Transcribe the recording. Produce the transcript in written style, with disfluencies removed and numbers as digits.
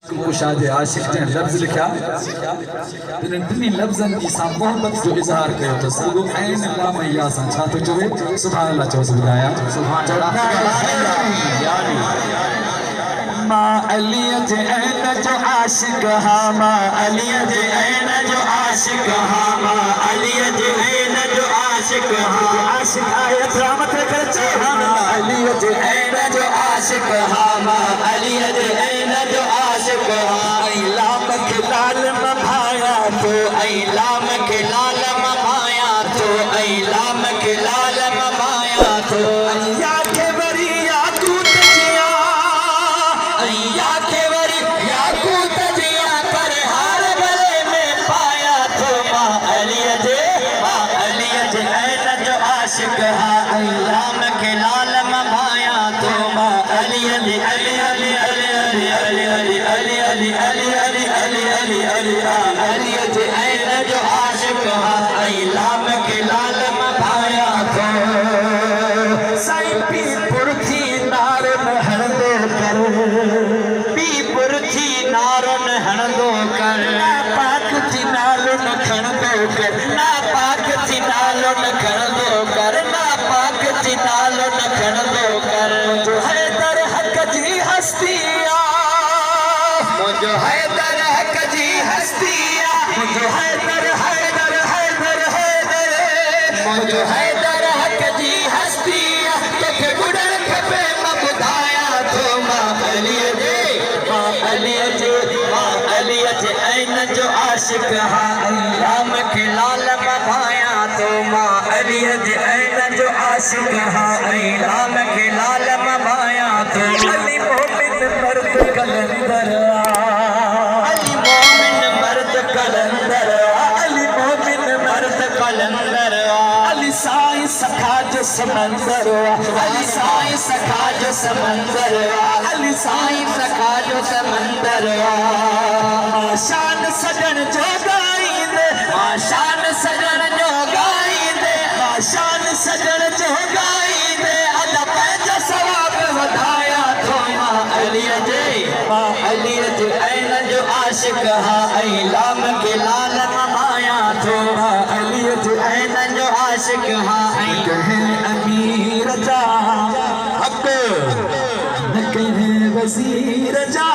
कुशा जे आशिक जे लफ्ज़ लिखा तिन टिनी लफ्ज़न की सा मोहब्बत जो इज़हार कयो त सगो ऐन ला मैया सा छा तो चवे सुभान अल्लाह चो बुधाया सुभान अल्लाह यानी मा अली जे ऐन जो आशिक हा मा अली जे ऐन जो आशिक हा मा अली जे ऐन जो आशिक हा आशिक आयत रहमत कर चा अली जे ऐन जो आशिक हा मा अली जे ऐन जो आशिक हा इलाम के लाल मभाया तो इलाम के लाल मभाया तो इलाम के लाल मभाया तो या के वरी या तू तजिया या के वरी या तू तजिया पर हार गले में पाया तो मा अली जे ऐन जो आशिक हा इलाम के लाल मभाया तो मा अली अली अली अली अली अली अली अली अली अली अली अली अली अली अली जे ऐन जो आशिक हा इलाम के लाल मभाया तो साईं पी पुरखी नारन हणंदो कर पी पुरखी नारन हणंदो कर ना पाक थी नालो न खणंदो कर ना पाक थी नालो न खणंदो कर ना पाक थी नालो न खणंदो कर जो है दर हक जी हस्तिया मुझो है दर हक जी हस्तिया मुझो है दर मुझो है दर हक जी हस्तिया तोखे गुड़न खपे मां बुधाया तो मां अली जे ऐन जो आशिक हा इलाम के लाल मभाया तो मां अली जे ऐन जो आशिक हा इलाम के लाल मभाया तो अली मोमिन मर्द कलंदर अली मोमिन मर्द कलंदर अली मोमिन मर्द कलंदर अली साईं सखा जो समंदर अली साईं सखा जो समंदर अली साईं सखा जो समंदर शान सजन जो गाईंदे शान सजन जो गाईंदे शान सजन जो गाईंदे अदा पंहिंजा सवाब वधाया तो मां अली जे ऐन जो आशिक हा इलाम के लाल मभाया तो मां अली जे ऐन जो आशिक हा कहे अमीर जा हक न कहे वज़ीर जा